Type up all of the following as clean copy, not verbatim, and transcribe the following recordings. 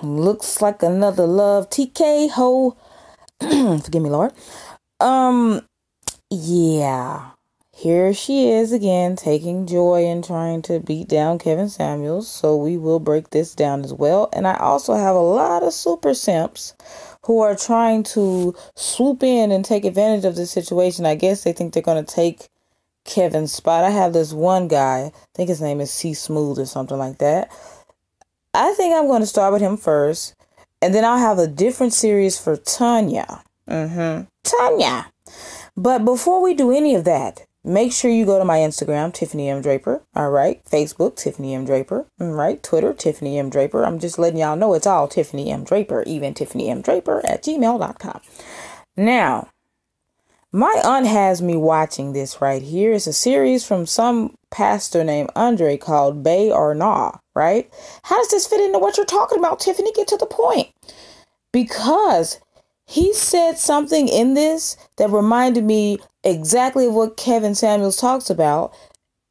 Looks like another love TK ho. Forgive me, Lord. Yeah. Here she is again, taking joy in trying to beat down Kevin Samuels. So we will break this down as well. And I also have a lot of super simps who are trying to swoop in and take advantage of this situation. I guess they think they're going to take Kevin's spot. I have this one guy, I think his name is C Smooth or something like that. I think I'm going to start with him first. And then I'll have a different series for Tanya. Tanya. But before we do any of that, make sure you go to my Instagram, Tiffany M. Draper. All right. Facebook, Tiffany M. Draper. All right. Twitter, Tiffany M. Draper. I'm just letting y'all know it's all Tiffany M. Draper, even Tiffany M. Draper at gmail.com. Now, my aunt has me watching this right here. It's a series from some pastor named Andre called Bay or Nah, right? How does this fit into what you're talking about, Tiffany? Get to the point. Because he said something in this that reminded me exactly of what Kevin Samuels talks about.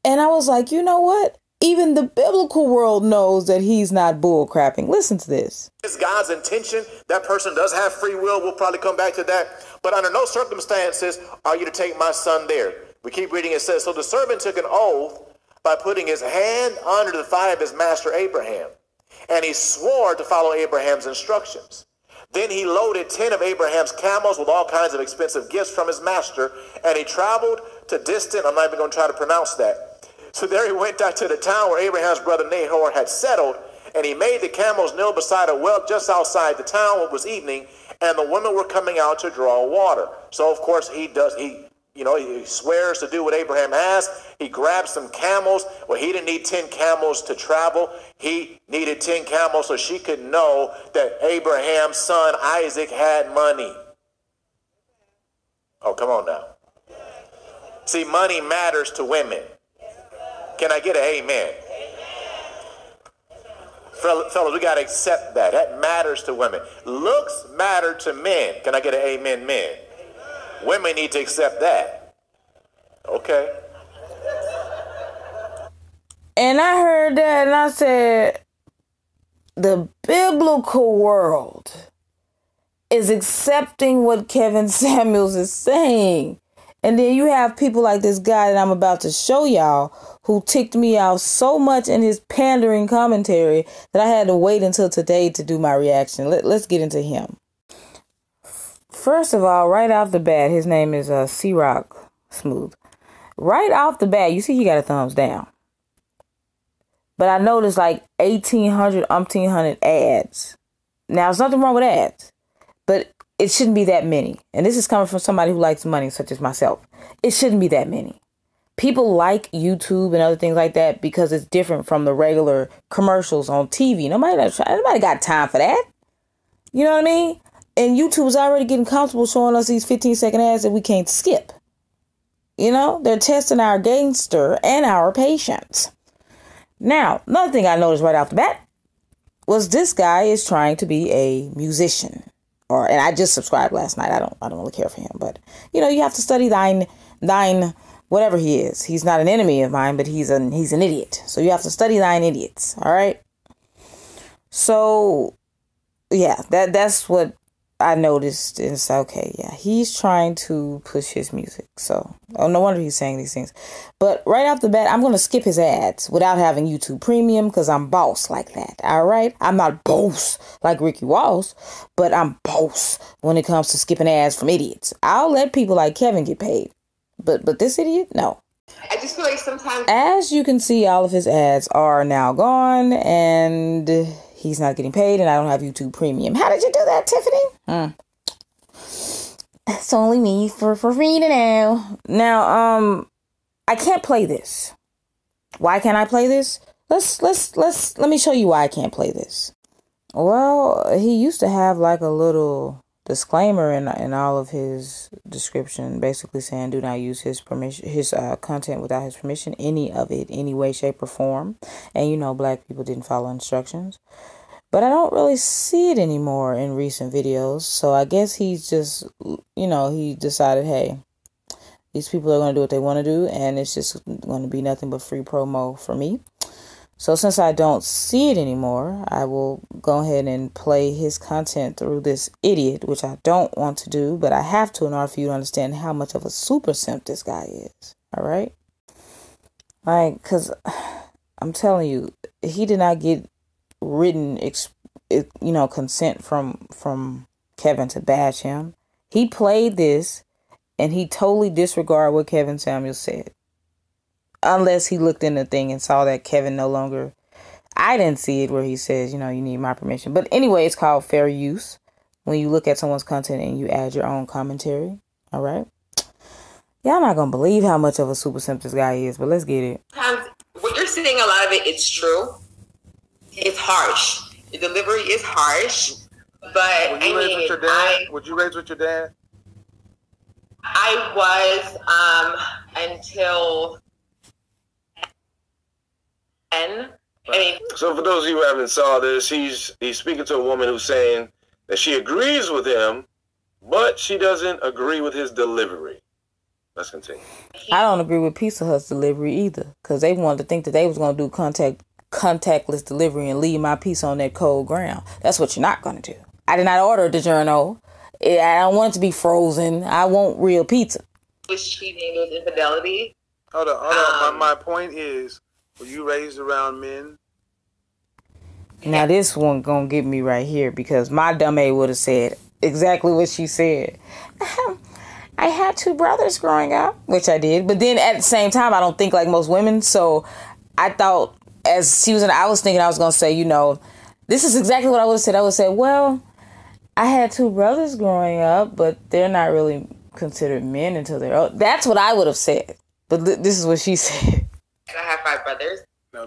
And I was like, you know what? Even the biblical world knows that he's not bullcrapping. Listen to this. It's God's intention. That person does have free will. We'll probably come back to that. But under no circumstances are you to take my son there. We keep reading. It says, so the servant took an oath by putting his hand under the thigh of his master Abraham. And he swore to follow Abraham's instructions. Then he loaded 10 of Abraham's camels with all kinds of expensive gifts from his master. And he traveled to distant, I'm not even going to try to pronounce that. So there he went out to the town where Abraham's brother Nahor had settled. And he made the camels kneel beside a well just outside the town. It was evening. And the women were coming out to draw water. So, of course, he swears to do what Abraham asked. He grabbed some camels. Well, he didn't need 10 camels to travel. He needed 10 camels so she could know that Abraham's son Isaac had money. Oh, come on now. See, money matters to women. Can I get an amen? Fellas, we got to accept that. That matters to women. Looks matter to men. Can I get an amen, men? Women need to accept that. Okay. And I heard that and I said, the biblical world is accepting what Kevin Samuels is saying. And then you have people like this guy that I'm about to show y'all who ticked me off so much in his pandering commentary that I had to wait until today to do my reaction. Let's get into him. First of all, right off the bat, his name is C-Rock Smooth. Right off the bat, you see he got a thumbs down. But I noticed like 1,800 ads. Now, there's nothing wrong with ads, but it shouldn't be that many. And this is coming from somebody who likes money, such as myself. It shouldn't be that many. People like YouTube and other things like that because it's different from the regular commercials on TV. Nobody got time for that. You know what I mean? And YouTube's already getting comfortable showing us these 15-second ads that we can't skip. You know, they're testing our gangster and our patience. Now, another thing I noticed right off the bat was this guy is trying to be a musician. And I just subscribed last night. I don't really care for him, but you know, you have to study thine, whatever he is. He's not an enemy of mine, but he's an idiot. So you have to study thine idiots. All right. So yeah, that's what I noticed. It's okay. Yeah, he's trying to push his music. So no wonder he's saying these things. But right off the bat, I'm going to skip his ads without having YouTube Premium because I'm boss like that. All right. I'm not boss like Ricky Walsh, but I'm boss when it comes to skipping ads from idiots. I'll let people like Kevin get paid. But this idiot, no. I just feel like sometimes, as you can see, all of his ads are now gone and he's not getting paid, and I don't have YouTube Premium. How did you do that, Tiffany? It's only me for free now. Now, I can't play this. Why can't I play this? Let me show you why I can't play this. Well, he used to have like a little disclaimer in all of his description, basically saying do not use his permission, his content without his permission, any of it, any way, shape, or form. And you know, black people didn't follow instructions. But I don't really see it anymore in recent videos. So I guess he's just, you know, he decided, hey, these people are going to do what they want to do. And it's just going to be nothing but free promo for me. So since I don't see it anymore, I will go ahead and play his content through this idiot, which I don't want to do, but I have to in order for you to understand how much of a super simp this guy is. All right? Like, because I'm telling you, he did not get written, consent from Kevin to bash him. He played this and he totally disregarded what Kevin Samuels said. Unless he looked in the thing and saw that Kevin no longer... I didn't see it where he says, you need my permission. But anyway, it's called fair use. When you look at someone's content and you add your own commentary. All right? Y'all not going to believe how much of a super simp this guy is, but let's get it. What you're saying, a lot of it is true. It's harsh. The delivery is harsh. But Would you raise with your dad? Would you raise with your dad? I was until... So for those of you who haven't saw this, he's speaking to a woman who's saying that she agrees with him, but she doesn't agree with his delivery. Let's continue. I don't agree with Pizza Hut's delivery either, because they wanted to think that they was going to do contactless delivery and leave my pizza on that cold ground. That's what you're not going to do. I did not order DiGiorno. I don't want it to be frozen. I want real pizza. Was cheating, was infidelity. Hold on. My point is, were you raised around men? Now this one gonna get me right here, because my dumb A would have said exactly what she said. I had 2 brothers growing up, which I did, but then at the same time, I don't think like most women. So I thought, as she was, I was thinking I was gonna say, this is exactly what I would have said. I would have said, well, I had 2 brothers growing up, but they're not really considered men until they're old. That's what I would have said, but this is what she said. And I have 5 brothers. No,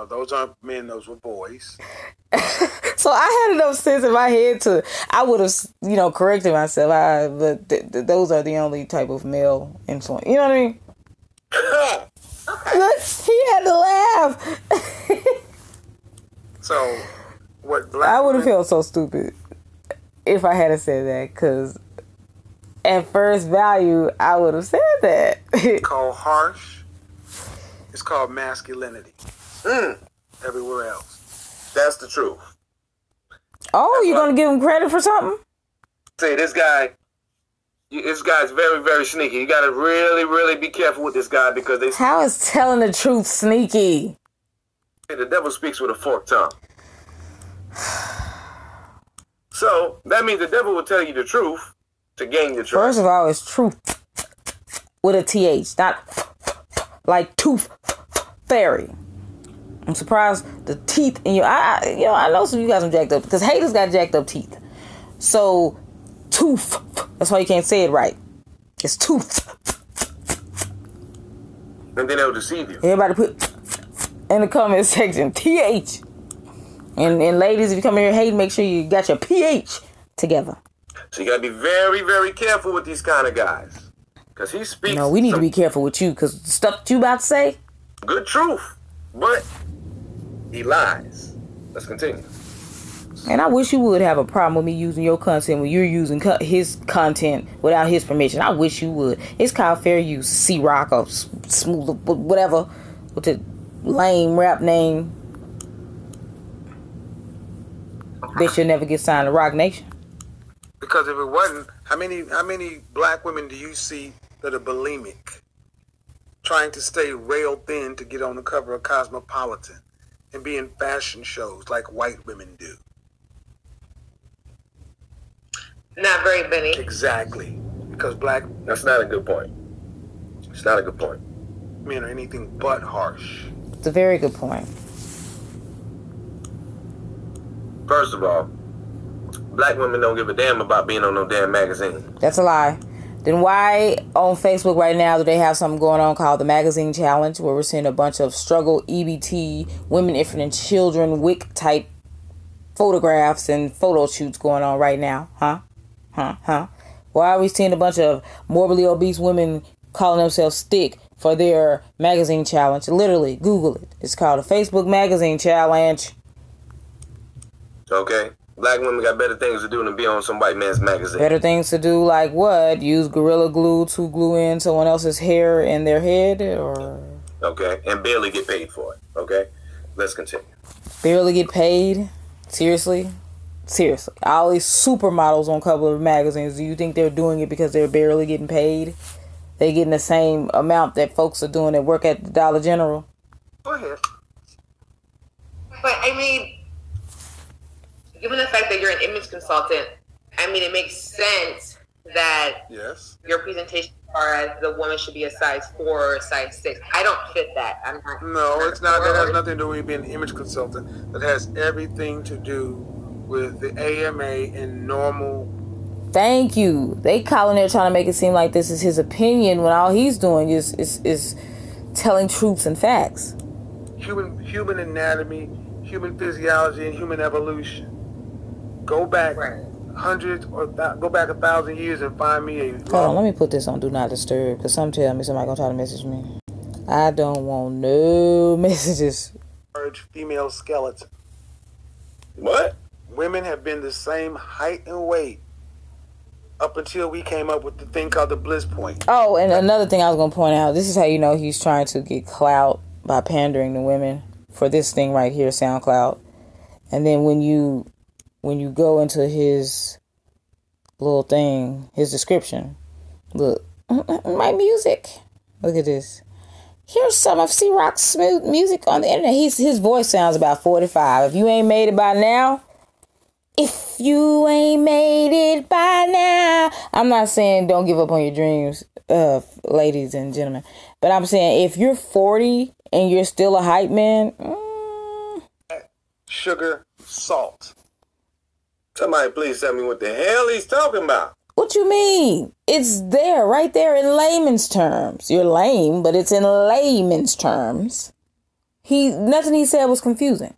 those aren't men, those were boys. So I had enough sense in my head I would have, corrected myself. But those are the only type of male influence. You know what I mean? Okay. Look, he had to laugh. So, what black I would have women... felt so stupid if I had said that, because at first value, I would have said that. Called harsh. It's called masculinity. Everywhere else. That's the truth. Oh, you're going to give him credit for something? See, this guy's very, very sneaky. You got to really, really be careful with this guy, because How is telling the truth sneaky? The devil speaks with a forked tongue. So, that means the devil will tell you the truth to gain your trust. First of all, it's truth with a TH, not like tooth fairy. I'm surprised the teeth in your... I know some of you guys are jacked up, because haters got jacked up teeth. So, tooth. That's why you can't say it right. It's tooth. And then they'll deceive you. Everybody put in the comment section TH. And ladies, if you come here hating, make sure you got your PH together. So you gotta be very, very careful with these kind of guys, because he speaks... No, we need to be careful with you, because the stuff that you about to say... Good truth, but he lies. Let's continue. And I wish you would have a problem with me using your content when you're using his content without his permission. I wish you would. It's called fair use. C-Rock or Smooth, whatever, with the lame rap name. They should never get signed to Rock Nation. Because if it wasn't, how many black women do you see that are bulimic, trying to stay rail thin to get on the cover of Cosmopolitan and be in fashion shows like white women do? Not very many. Exactly. Because black... That's not a good point. It's not a good point. Men are anything but harsh. It's a very good point. First of all, black women don't give a damn about being on no damn magazine. That's a lie. Then why on Facebook right now do they have something going on called the Magazine Challenge, where we're seeing a bunch of struggle EBT, women, infant, and children, WIC type photographs and photo shoots going on right now? Why are we seeing a bunch of morbidly obese women calling themselves thick for their magazine challenge? Literally, Google it. It's called a Facebook Magazine Challenge. Okay? Black women got better things to do than be on some white man's magazine. Better things to do like what? Use Gorilla Glue to glue in someone else's hair in their head? Or... Okay? And barely get paid for it. Okay? let's continue. Barely get paid? Seriously? All these supermodels on cover of magazines, do you think they're doing it because they're barely getting paid? They're getting the same amount that folks are doing that work at the Dollar General? Go ahead. But I mean, given the fact that you're an image consultant, I mean, it makes sense that your presentation as far as the woman should be a size 4 or a size 6. I don't fit that. I'm not. No, it's not. That has nothing to do with being an image consultant. That has everything to do with the AMA and normal. Thank you. They calling there trying to make it seem like this is his opinion when all he's doing is telling truths and facts. Human anatomy, human physiology, and human evolution. Go back hundreds or go back 1,000 years and find me a. Hold on, let me put this on Do Not Disturb because some tell me somebody gonna try to message me. I don't want no messages. Large female skeleton. What? Women have been the same height and weight up until we came up with the thing called the bliss point. Oh, and another thing I was gonna point out. This is how you know he's trying to get clout by pandering to women for this thing right here, SoundCloud. And then when you go into his little thing, his description, look, my music. Look at this. Here's some of C-Rock's smooth music on the internet. His voice sounds about 45. If you ain't made it by now, I'm not saying don't give up on your dreams, ladies and gentlemen. But I'm saying if you're 40 and you're still a hype man, Sugar, salt. Somebody please tell me what the hell he's talking about. what you mean? It's there, right there in layman's terms. You're lame, but it's in layman's terms. Nothing he said was confusing.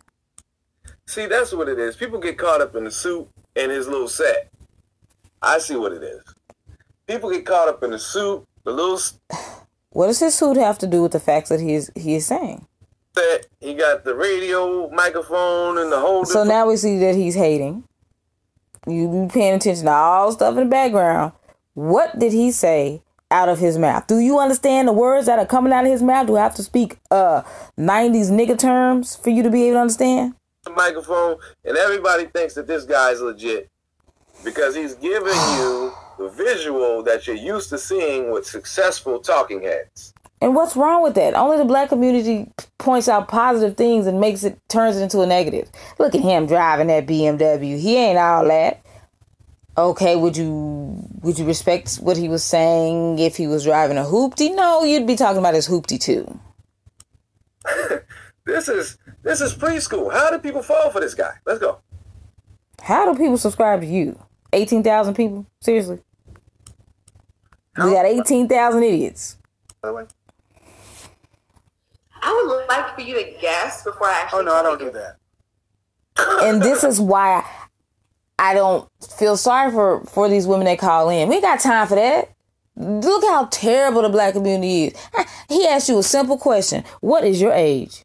See, that's what it is. People get caught up in the suit and his little set. I see what it is. People get caught up in the suit, the little What does his suit have to do with the facts that he is saying? set. He got the radio, microphone, and the whole. So now we see that he's hating. You be paying attention to all stuff in the background. What did he say out of his mouth? Do you understand the words that are coming out of his mouth? Do I have to speak 90s nigga terms for you to be able to understand? The microphone, and everybody thinks that this guy's legit because he's giving you the visual that you're used to seeing with successful talking heads. And what's wrong with that? Only the black community points out positive things and turns it into a negative. Look at him driving that BMW. He ain't all that. Okay, would you respect what he was saying if he was driving a hoopty? No, you'd be talking about his hoopty too. This is preschool. How do people fall for this guy? Let's go. How do people subscribe to you? 18,000 people? Seriously? We got 18,000 idiots. By the way. I would like for you to guess before I actually. Oh no, I don't do that. And this is why I don't feel sorry for these women that call in. We ain't got time for that. Look how terrible the black community is. He asked you a simple question. What is your age?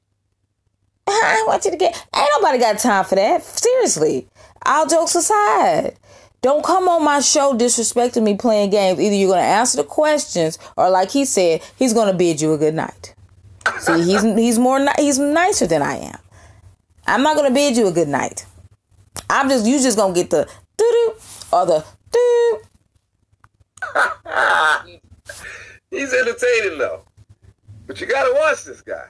I want you to get. Ain't nobody got time for that. Seriously. All jokes aside. Don't come on my show disrespecting me playing games. Either you're going to answer the questions or like he said, he's going to bid you a good night. See, he's nicer than I am. I'm not going to bid you a good night. You just going to get the doo-doo or the doo. He's entertaining though. But you got to watch this guy.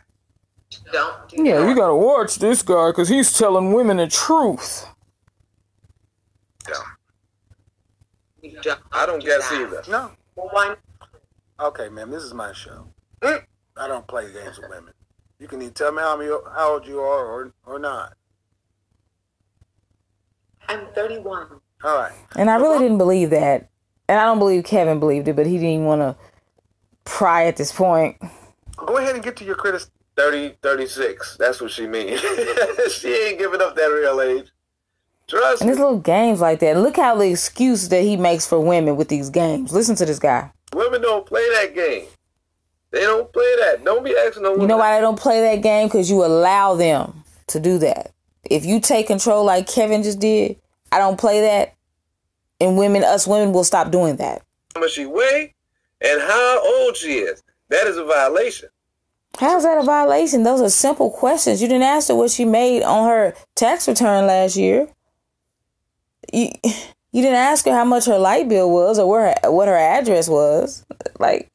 Yeah, you got to watch this guy because he's telling women the truth. Yeah. I don't guess either. No. Well, why? Okay, ma'am, this is my show. I don't play games with women. You can either tell me how old you are or not. I'm 31. All right. And I really didn't believe that. And I don't believe Kevin believed it, but he didn't even want to pry at this point. Go ahead and get to your criticism. 36. That's what she means. She ain't giving up that real age. Trust And me. these little games like that. Look how the excuse that he makes for women with these games. Listen to this guy. Women don't play that game. They don't play that. Don't be asking no women. You know why they don't play that game? Because you allow them to do that. If you take control like Kevin just did, I don't play that. And us women will stop doing that. How much she weigh and how old she is. That is a violation. How's that a violation? Those are simple questions. You didn't ask her what she made on her tax return last year. You didn't ask her how much her light bill was or what her address was. Like,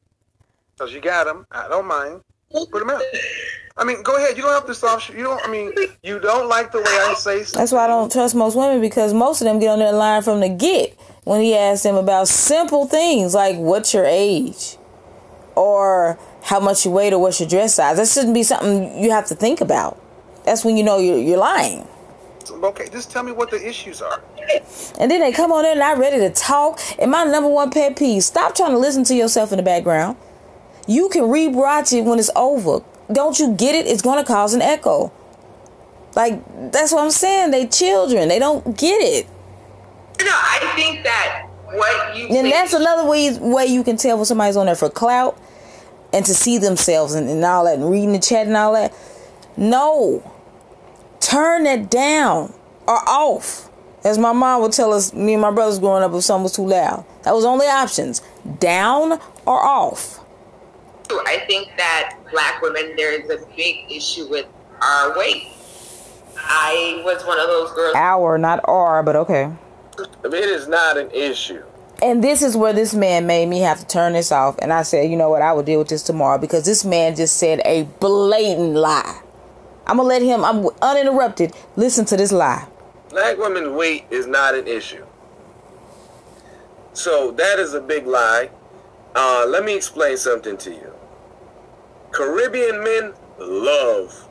because you got them. I don't mind. Put them out. I mean, go ahead. You don't have to stop. You don't like the way I say something. That's why I don't trust most women, because most of them get on their line from the get when he asks them about simple things like, what's your age? Or how much you weigh, or what's your dress size. That shouldn't be something you have to think about. That's when you know you're lying. Okay, just tell me what the issues are. And then they come on there not ready to talk. And my number one pet peeve, stop trying to listen to yourself in the background. You can re-watch it when it's over. Don't you get it? It's going to cause an echo. Like, that's what I'm saying. They children. They don't get it. No, I think that what you... And that's another way you can tell when somebody's on there for clout and to see themselves and all that, and reading the chat and all that. No. Turn that down or off. As my mom would tell us, me and my brothers growing up, if something was too loud. That was only options. Down or off. I think that black women, there is a big issue with our weight. I was one of those girls. Our, not R, but okay. It is not an issue. And this is where this man made me have to turn this off. And I said, you know what, I will deal with this tomorrow, because this man just said a blatant lie. I'm going to let him, I'm uninterrupted, listen to this lie. Black women's weight is not an issue. So that is a big lie. Let me explain something to you. Caribbean men love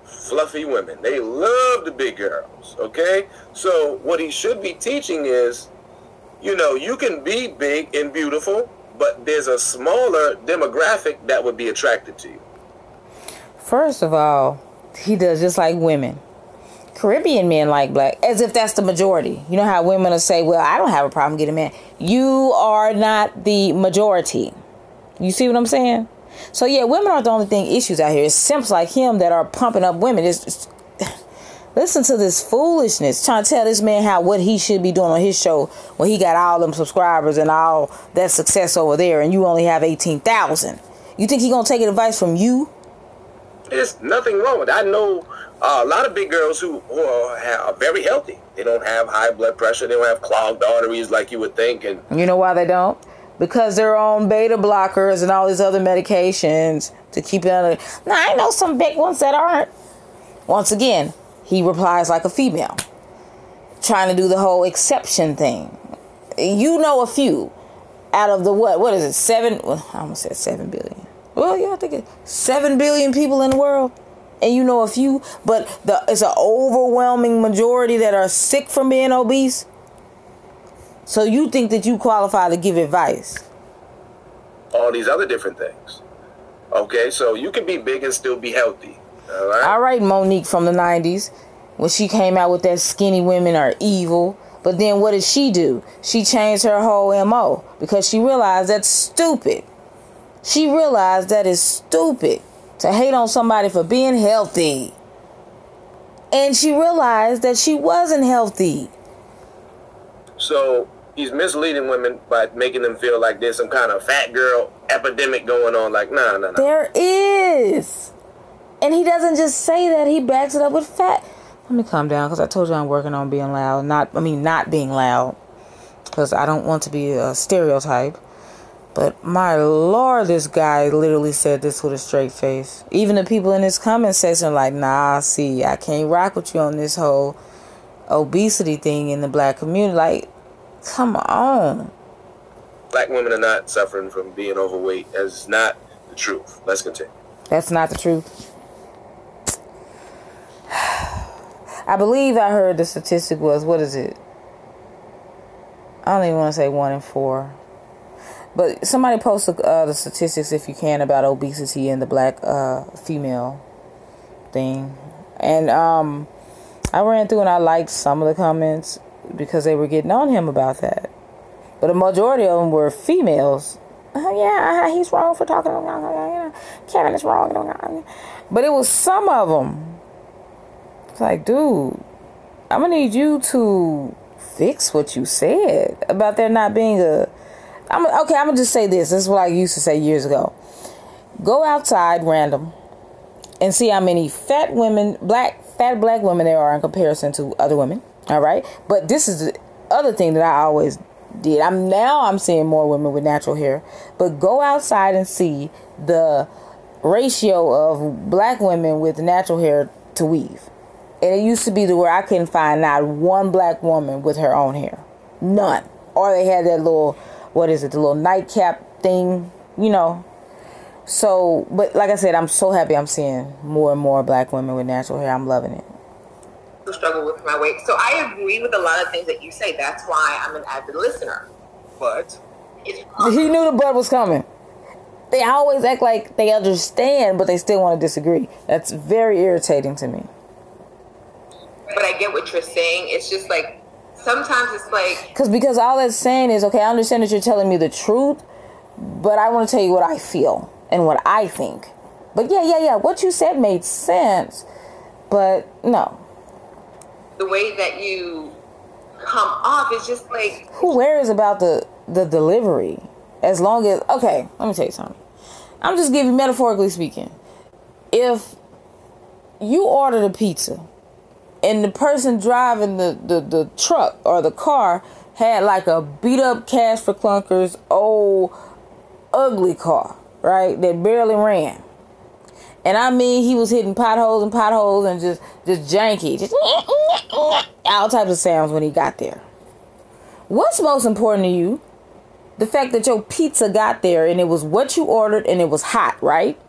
fluffy women. They love the big girls, okay? So what he should be teaching is, you can be big and beautiful, but there's a smaller demographic that would be attracted to you. First of all, he does just like women. Caribbean men like black, as if that's the majority. You know how women will say, well, I don't have a problem getting a man. You are not the majority. You see what I'm saying? So yeah, women aren't the only issues out here. It's simps like him that are pumping up women. Listen to this foolishness, trying to tell this man what he should be doing on his show when he got all them subscribers and all that success over there, and you only have 18,000. You think he gonna take advice from you? There's nothing wrong with it. I know a lot of big girls who are very healthy. They don't have high blood pressure. They don't have clogged arteries like you would think. And you know why they don't? Because they're on beta blockers and all these other medications to keep it under. Now, I know some big ones that aren't. Once again, he replies like a female, trying to do the whole exception thing. You know a few out of the what is it? 7? Well, I almost said 7 billion. Well, yeah, I think it's 7 billion people in the world. And you know a few, but it's an overwhelming majority that are sick from being obese. So you think that you qualify to give advice? All these other different things. Okay, so you can be big and still be healthy. All right? All right, Monique from the 90s, when she came out with that skinny women are evil. But then what did she do? She changed her whole MO because she realized that's stupid. She realized that is stupid to hate on somebody for being healthy. And she realized that she wasn't healthy. So he's misleading women by making them feel like there's some kind of fat girl epidemic going on. Like, no. There is. And he doesn't just say that. He backs it up with fat. Let me calm down, because I told you I'm working on being loud. Not being loud. Because I don't want to be a stereotype. But my Lord, this guy literally said this with a straight face. Even the people in his comment section are like, nah, see, I can't rock with you on this whole obesity thing in the black community. Like, come on. Black women are not suffering from being overweight. That's not the truth. Let's continue. That's not the truth. I believe I heard the statistic was, what is it? I don't even want to say 1 in 4. But somebody post the statistics, if you can, about obesity and the black female thing. And I ran through and I liked some of the comments because they were getting on him about that. But a majority of them were females. He's wrong for talking. Kevin is wrong. But it was some of them. It's like, dude, I'm going to need you to fix what you said about there not being a... I'm going to just say this. This is what I used to say years ago. Go outside random and see how many fat black women there are in comparison to other women. All right. But this is the other thing that I always did. I'm seeing more women with natural hair, but go outside and see the ratio of black women with natural hair to weave. And it used to be to where I couldn't find not one black woman with her own hair. None. Or they had that little, the little nightcap thing, So, but like I said, I'm so happy I'm seeing more and more black women with natural hair. I'm loving it. Struggle with my weight. So I agree with a lot of things that you say. That's why I'm an avid listener. But he knew the butt was coming. They always act like they understand, but they still want to disagree. That's very irritating to me. But I get what you're saying. It's just like, sometimes it's like... Because all that's saying is, okay, I understand that you're telling me the truth, but I want to tell you what I feel and what I think. But yeah, what you said made sense, but no. The way that you come off is just like... Who worries about the delivery? As long as... Okay, let me tell you something. I'm just giving, metaphorically speaking. If you ordered a pizza and the person driving the truck or the car had like a beat up Cash for Clunkers old ugly car, right, that barely ran. And I mean, he was hitting potholes and just janky. Just all types of sounds when he got there. What's most important to you? The fact that your pizza got there and it was what you ordered and it was hot, right?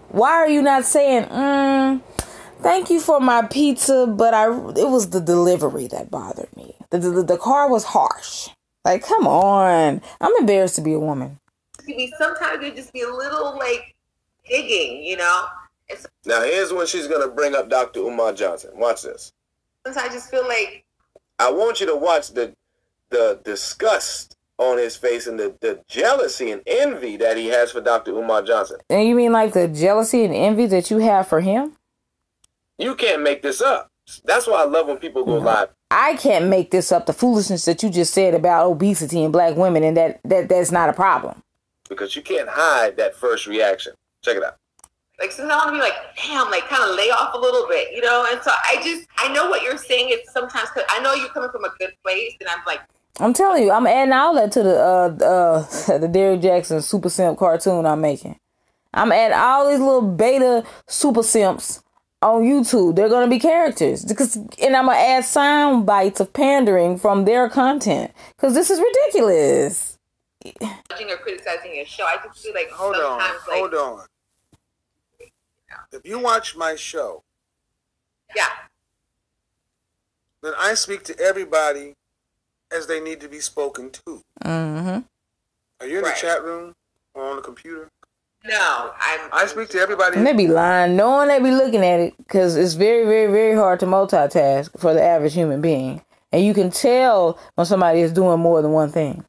Why are you not saying, thank you for my pizza, but it was the delivery that bothered me. The car was harsh. Like, come on. I'm embarrassed to be a woman. Sometimes it just be a little, like, digging, Now, here's when she's going to bring up Dr. Umar Johnson. Watch this. Sometimes I just feel like... I want you to watch the disgust on his face and the jealousy and envy that he has for Dr. Umar Johnson. And you mean like the jealousy and envy that you have for him? You can't make this up. That's why I love when people go live. I can't make this up, the foolishness that you just said about obesity and black women, and that's not a problem. Because you can't hide that first reaction. Check it out. Like, sometimes I want to be like, damn, like, kind of lay off a little bit, And so I know what you're saying. It's sometimes, cause I know you're coming from a good place, and I'm like, I'm telling you, I'm adding all that to the Derrick Jackson Super Simp cartoon I'm making. I'm adding all these little beta Super Simps on YouTube. They're going to be characters. And I'm going to add sound bites of pandering from their content. Because this is ridiculous. Judging or criticizing your show, I just feel like hold on. If you watch my show, yeah, then I speak to everybody as they need to be spoken to. Mm-hmm. Are you in the chat room or on the computer? No, I speak to everybody. And they be lying, knowing they be looking at it, because it's very, very, very hard to multitask for the average human being. And you can tell when somebody is doing more than one thing.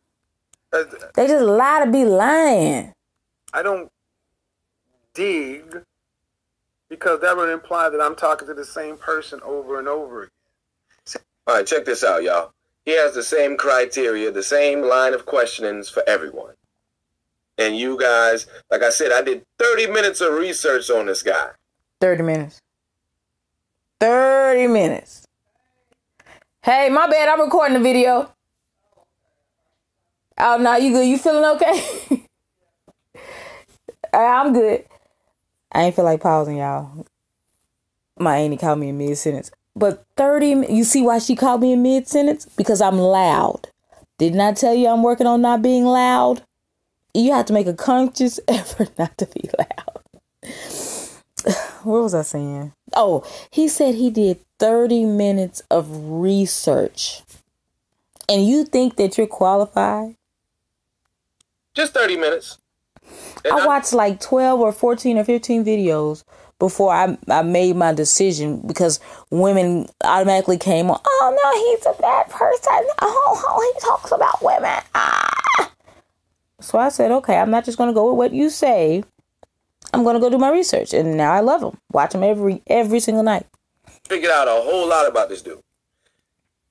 They just lie to be lying. I don't dig, because that would imply that I'm talking to the same person over and over again. All right, check this out, y'all. He has the same criteria, the same line of questionings for everyone. And you guys, like I said, I did 30 minutes of research on this guy. 30 minutes. 30 minutes. Hey, my bad. I'm recording the video. Oh, no, you good? You feeling okay? I'm good. I ain't feel like pausing, y'all. My auntie called me in mid-sentence. But 30, you see why she called me in mid-sentence? Because I'm loud. Didn't I tell you I'm working on not being loud? You have to make a conscious effort not to be loud. What was I saying? Oh, he said he did 30 minutes of research. And you think that you're qualified? Just 30 minutes. I watched like 12 or 14 or 15 videos before I made my decision, because women automatically came on. Oh, no, he's a bad person. Oh, he talks about women. So I said, okay, I'm not just going to go with what you say. I'm going to go do my research. And now I love him. Watch him every single night. Figured out a whole lot about this dude.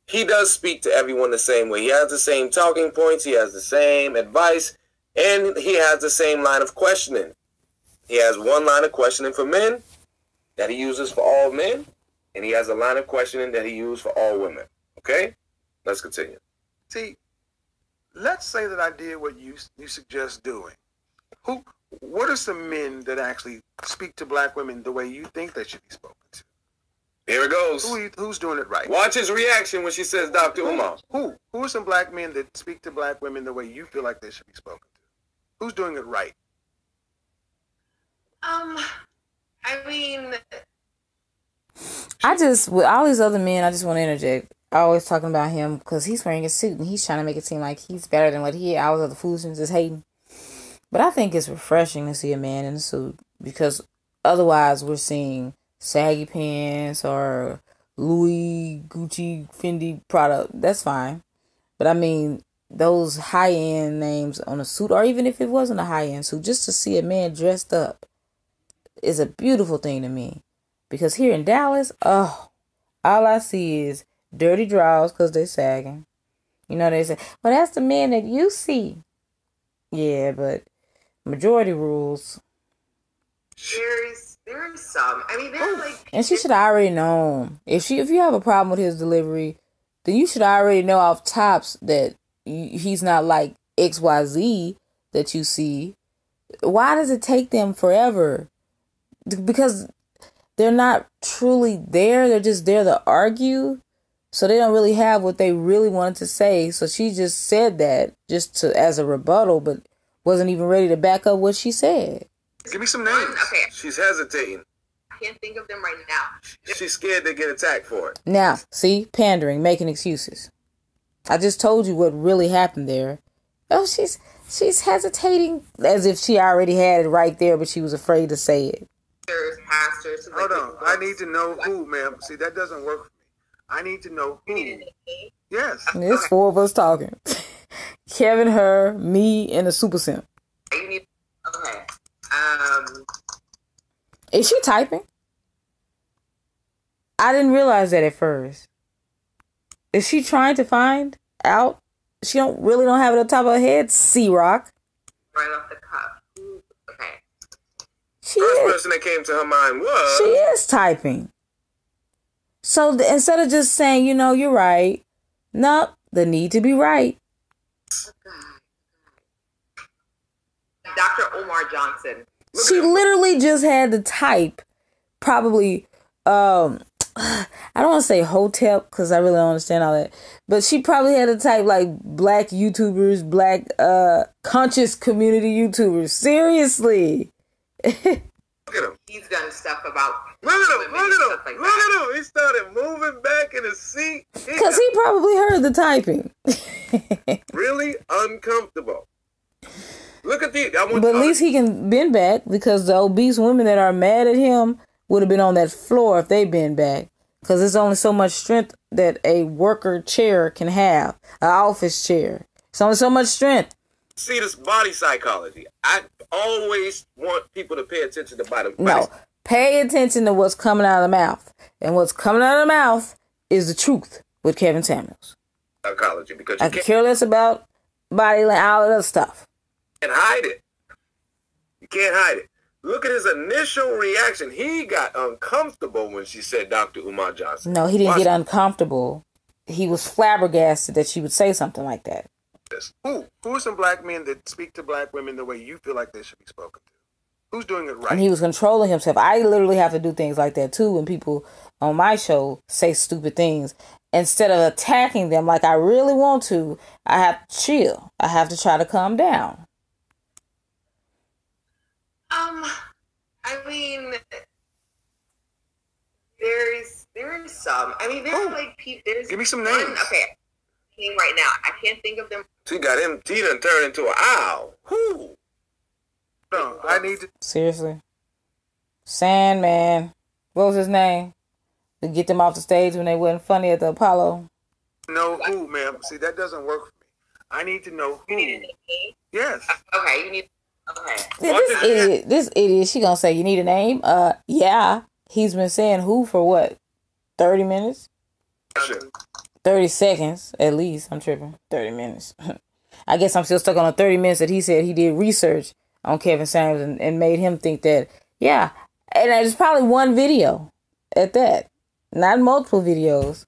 He does speak to everyone the same way. He has the same talking points. He has the same advice. And he has the same line of questioning. He has one line of questioning for men that he uses for all men, and he has a line of questioning that he uses for all women. Okay? Let's continue. See, let's say that I did what you suggest doing. What are some men that actually speak to black women the way you think they should be spoken to? Here it goes. Who's doing it right? Watch his reaction when she says Dr. Umar. Who are some black men that speak to black women the way you feel like they should be spoken to? Who's doing it right? I mean, with all these other men, I just want to interject. I always talking about him because he's wearing a suit and he's trying to make it seem like he's better than what he is. All the other fools and just hating. But I think it's refreshing to see a man in a suit because otherwise we're seeing saggy pants or Louis, Gucci, Fendi product. That's fine. But I mean, those high-end names on a suit, or even if it wasn't a high-end suit, just to see a man dressed up is a beautiful thing to me. Because here in Dallas, all I see is dirty drawers because they're sagging. You know, they say, well, that's the man that you see. Yeah, but majority rules. There's some. I mean, they're like... And she should have already known. If you have a problem with his delivery, then you should already know off tops that he's not like XYZ that you see. Why does it take them forever? Because they're not truly there. They're just there to argue. So they don't really have what they really wanted to say. So she just said that just as a rebuttal, but wasn't even ready to back up what she said. Give me some names. Okay. She's hesitating. I can't think of them right now. She's scared to get attacked for it. Now, see, pandering, making excuses. I just told you what really happened there. Oh, she's hesitating as if she already had it right there, but she was afraid to say it. Pastors. Hold on. I need to know who, ma'am. See, that doesn't work for me. I need to know who. Yes. There's four of us talking. Kevin, her, me, and a super simp. Okay. Is she typing? I didn't realize that at first. Is she trying to find out? She don't have it on top of her head. C-Rock. Right off the cuff. Okay. First person that came to her mind was... She is typing. So instead of just saying, you're right. Nope. The need to be right. Dr. Omar Johnson. She literally just had to type probably, I don't want to say hotel because I really don't understand all that. But she probably had to type like black YouTubers, black conscious community YouTubers. Seriously. Look at him. He's done stuff about... Look at him. Look at him. He started moving back in his seat. Because he probably heard the typing. Really uncomfortable. Look at these. But at least he can bend back because the obese women that are mad at him would have been on that floor if they bend back. Because there's only so much strength that a worker chair can have. An office chair. It's only so much strength. See, this body psychology. I always want people to pay attention to body. No. Pay attention to what's coming out of the mouth. And what's coming out of the mouth is the truth with Kevin Samuels. Psychology. Because I can care less about body and all of that stuff. Can't hide it. You can't hide it. Look at his initial reaction. He got uncomfortable when she said Dr. Umar Johnson. No, he didn't get uncomfortable. He was flabbergasted that she would say something like that. Who are some black men that speak to black women the way you feel like they should be spoken to? Who's doing it right? And he was controlling himself. I literally have to do things like that too when people on my show say stupid things. Instead of attacking them like I really want to, I have to chill. I have to try to calm down. I mean, there's some. I mean, there's like people. Give me some names. Okay, right now I can't think of them. She got him. He done turned into an owl. Who? No, I need to. Seriously. Sandman. What was his name? To get them off the stage when they wasn't funny at the Apollo. No, who, ma'am? See, that doesn't work for me. I need to know who. You need a name? Yes. Okay, you need. Okay. Yeah, this idiot, she gonna say, you need a name? Yeah. He's been saying who for what? 30 minutes? Sure. 30 seconds, at least. I'm tripping. 30 minutes. I guess I'm still stuck on the 30 minutes that he said he did research on Kevin Samuels and made him think that, yeah, And there's probably one video at that, not multiple videos.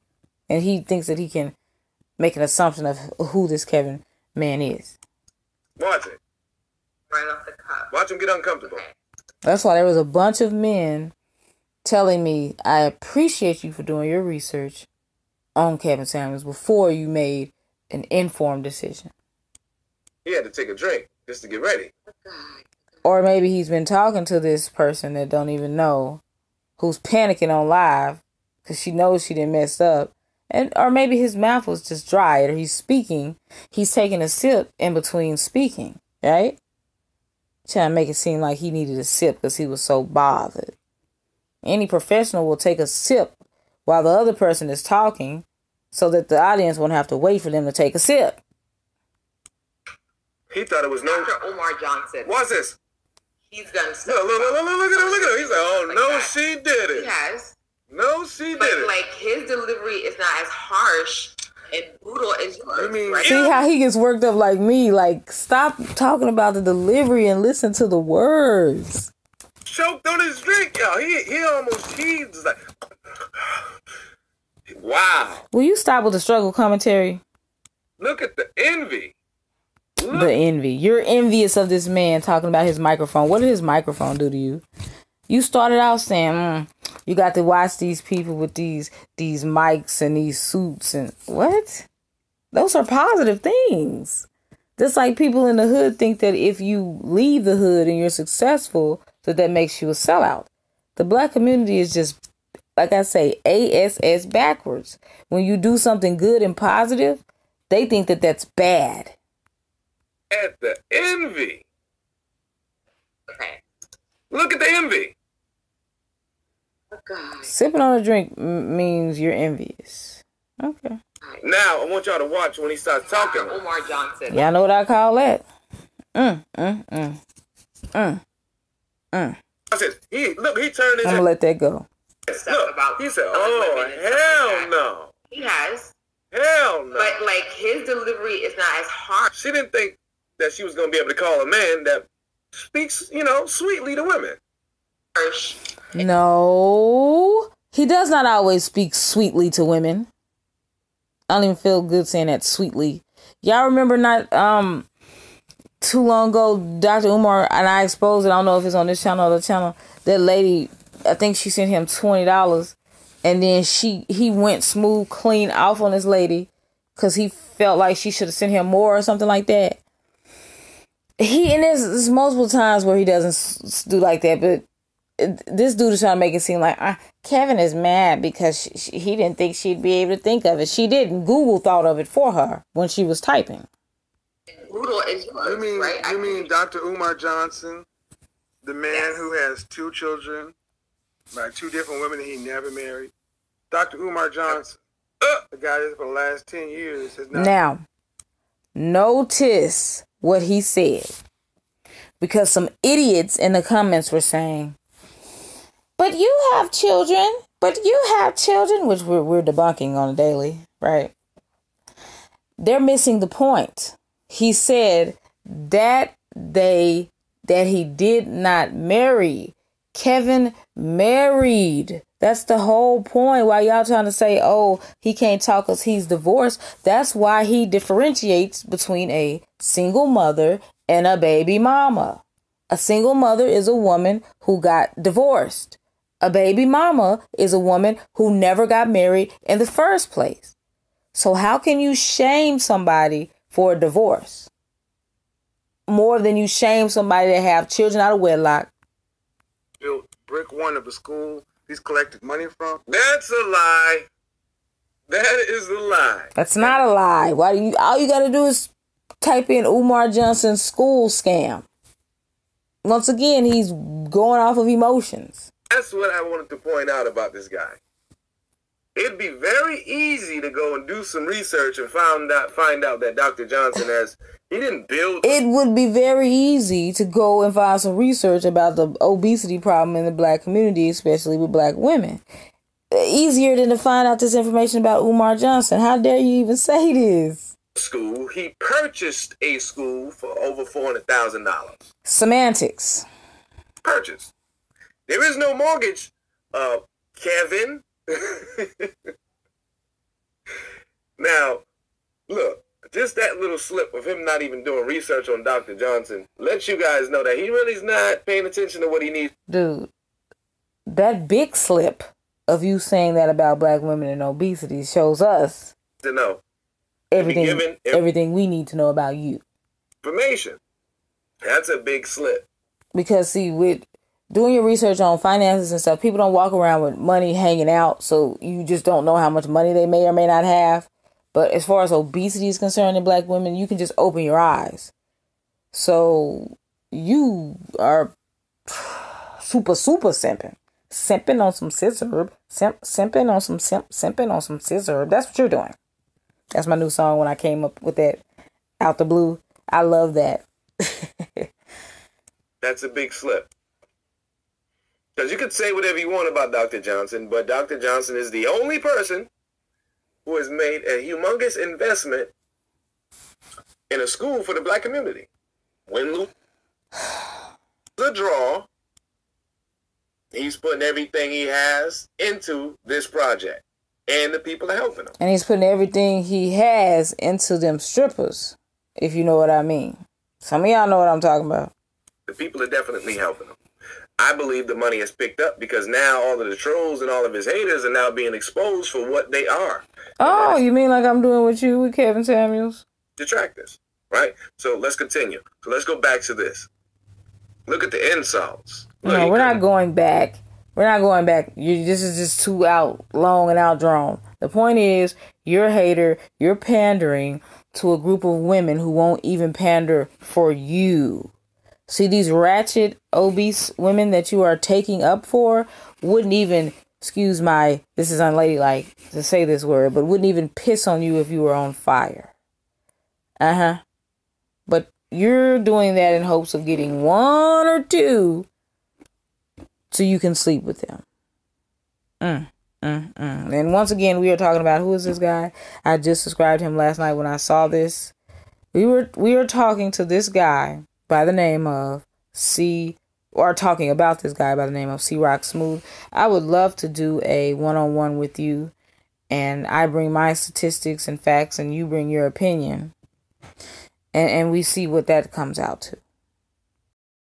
And he thinks that he can make an assumption of who this Kevin man is. Watch it. Right off the cuff. Watch him get uncomfortable. That's why there was a bunch of men telling me, I appreciate you for doing your research on Kevin Samuels before you made an informed decision. He had to take a drink just to get ready. Or maybe he's been talking to this person that don't even know, who's panicking on live because she knows she didn't mess up. Or maybe his mouth was just dry, or he's speaking. He's taking a sip in between speaking, right? Trying to make it seem like he needed a sip because he was so bothered. Any professional will take a sip while the other person is talking so that the audience won't have to wait for them to take a sip. He thought it was no... Dr. Umar Johnson. What's this? He's done Look at him, look at him. He's like, oh, like no, that. she did it. He has. No, she But, did it. like, his delivery is not as harsh and brutal as yours. You mean- right? See how he gets worked up like me? Like, stop talking about the delivery and listen to the words. Choked on his drink, y'all. He was like, wow. Will you stop with the struggle commentary? Look at the envy. The envy. You're envious of this man talking about his microphone. What did his microphone do to you? You started out saying, you got to watch these people with these mics and these suits and what? Those are positive things. Just like people in the hood think that if you leave the hood and you're successful, that makes you a sellout. The black community is just, like I say, ASS backwards. When you do something good and positive, they think that that's bad. At the envy. Okay. Look at the envy. Oh, God. Sipping on a drink means you're envious. Okay. Now, I want y'all to watch when he starts talking. Dr. Umar Johnson. Y'all know what I call that? I said, he turned his I'm gonna let that go. Look, he said, oh, hell no. He has. Hell no. But, like, his delivery is not as harsh. She didn't think that she was going to be able to call a man that speaks, sweetly to women. No, he does not always speak sweetly to women. I don't even feel good saying that sweetly. Y'all remember not too long ago, Dr. Umar, and I exposed it, I don't know if it's on this channel or the channel, that lady, I think she sent him $20, and then he went smooth, clean off on this lady because he felt like she should have sent him more or something like that. And there's multiple times where he doesn't do like that, but this dude is trying to make it seem like Kevin is mad because he didn't think she'd be able to think of it. She didn't. Google thought of it for her when she was typing. Brutal is yours, right? You mean Dr. Umar Johnson, the man who has 2 children by 2 different women that he never married? Dr. Umar Johnson, the guy that for the last 10 years has not... Now, notice what he said. Because some idiots in the comments were saying, but you have children, which we're debunking on a daily, right? They're missing the point. He said that he did not marry. Kevin married. That's the whole point. Why y'all trying to say, oh, he can't talk because he's divorced. That's why he differentiates between a single mother and a baby mama. A single mother is a woman who got divorced. A baby mama is a woman who never got married in the first place. So how can you shame somebody for a divorce more than you shame somebody that have children out of wedlock? Built brick one of a school he's collected money from. That's a lie. That is a lie. That's not a lie. All you got to do is type in Umar Johnson's school scam. Once again, he's going off of emotions. That's what I wanted to point out about this guy. It'd be very easy to go and do some research and find out that Dr. Johnson he didn't build... It would be very easy to go and find some research about the obesity problem in the black community, especially with black women. Easier than to find out this information about Umar Johnson. How dare you even say this? School. He purchased a school for over $400,000. Semantics. Purchased. There is no mortgage, Kevin. Now, look, just that little slip of him not even doing research on Dr. Johnson lets you guys know that he really is not paying attention to what he needs. Dude, that big slip of you saying that about black women and obesity shows us to know everything we need to know about you. Information. That's a big slip. Because see, with doing your research on finances and stuff, people don't walk around with money hanging out, so you just don't know how much money they may or may not have. But as far as obesity is concerned in black women, you can just open your eyes. So you are super simping. Simping on some scissor. Simping on some simping on some scissor. That's what you're doing. That's my new song when I came up with that out the blue. I love that. That's a big slip. Because you could say whatever you want about Dr. Johnson, but Dr. Johnson is the only person who has made a humongous investment in a school for the black community. Win-lose, the draw, he's putting everything he has into this project. And the people are helping him. And he's putting everything he has into them strippers, if you know what I mean. Some of y'all know what I'm talking about. The people are definitely helping him. I believe the money has picked up because now all of the trolls and all of his haters are now being exposed for what they are. Oh, you mean like I'm doing with you with Kevin Samuels? Detractors, right? So let's continue. So let's go back to this. Look at the insults. No, we're not going back. We're not going back. This is just too out long and outdrawn. The point is, you're a hater. You're pandering to a group of women who won't even pander for you. See, these ratchet, obese women that you are taking up for wouldn't even, excuse my, this is unladylike to say this word, but wouldn't even piss on you if you were on fire. But you're doing that in hopes of getting one or two so you can sleep with them. And once again, we are talking about, who is this guy? I just described him last night when I saw this. We were talking to this guy by the name of talking about this guy by the name of C-Rock Smooth. I would love to do a one-on-one with you, and I bring my statistics and facts and you bring your opinion, and we see what that comes out to.